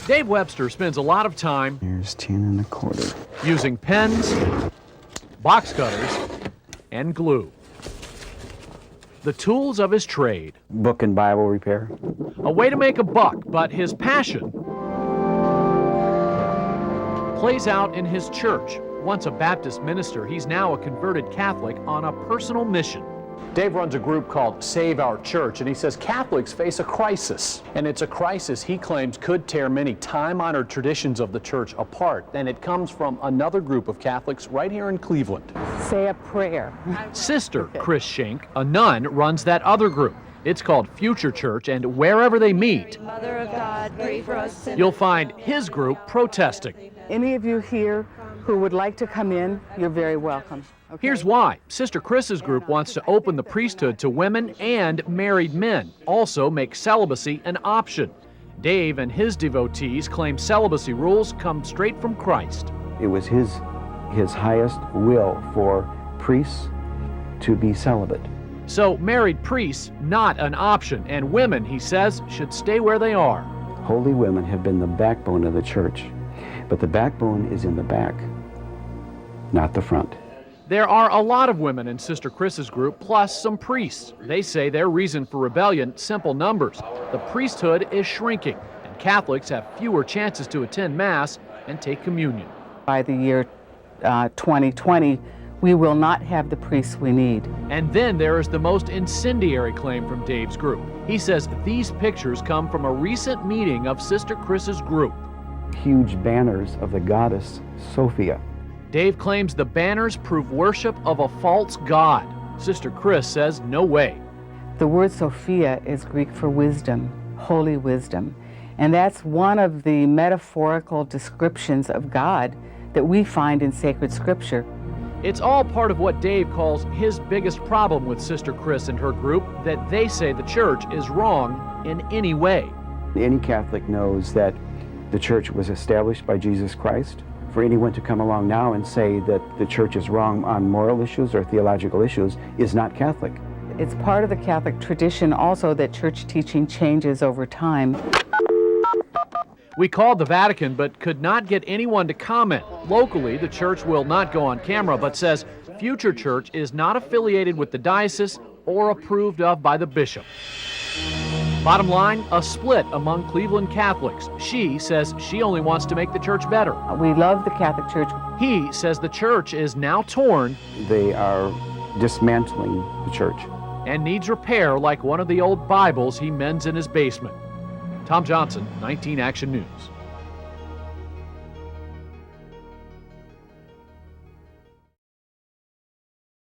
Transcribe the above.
Dave Webster spends a lot of time Here's 10 1/4. using pens, box cutters, and glue. The tools of his trade. Book and Bible repair. A way to make a buck, but his passion plays out in his church. Once a Baptist minister, he's now a converted Catholic on a personal mission. Dave runs a group called Save Our Church, and he says Catholics face a crisis. And it's a crisis he claims could tear many time-honored traditions of the church apart. And it comes from another group of Catholics right here in Cleveland. Say a prayer. Sister Chris Schenk, a nun, runs that other group. It's called Future Church, and wherever they meet, Mother of God, pray for us sinners. you'll find his group protesting. Any of you here who would like to come in, you're very welcome. Okay? Here's why. Sister Chris's group wants to open the priesthood to women and married men, also make celibacy an option. Dave and his devotees claim celibacy rules come straight from Christ. It was his highest will for priests to be celibate. So married priests, not an option, and women, he says, should stay where they are. Holy women have been the backbone of the church, but the backbone is in the back, not the front. There are a lot of women in Sister Chris's group, plus some priests. They say their reason for rebellion, simple numbers. The priesthood is shrinking, and Catholics have fewer chances to attend Mass and take communion. By the year 2020, we will not have the priests we need. And then there is the most incendiary claim from Dave's group. He says these pictures come from a recent meeting of Sister Chris's group. Huge banners of the goddess Sophia. Dave claims the banners prove worship of a false god. Sister Chris says no way. The word Sophia is Greek for wisdom, holy wisdom. And that's one of the metaphorical descriptions of God that we find in sacred scripture. It's all part of what Dave calls his biggest problem with Sister Chris and her group, that they say the church is wrong in any way. Any Catholic knows that the church was established by Jesus Christ. For anyone to come along now and say that the church is wrong on moral issues or theological issues is not Catholic. It's part of the Catholic tradition also that church teaching changes over time. We called the Vatican but could not get anyone to comment. Locally, the church will not go on camera but says Future Church is not affiliated with the diocese or approved of by the bishop. Bottom line, a split among Cleveland Catholics. She says she only wants to make the church better. We love the Catholic Church. He says the church is now torn They are dismantling the church. and needs repair like one of the old Bibles he mends in his basement. Tom Johnson, 19 Action News.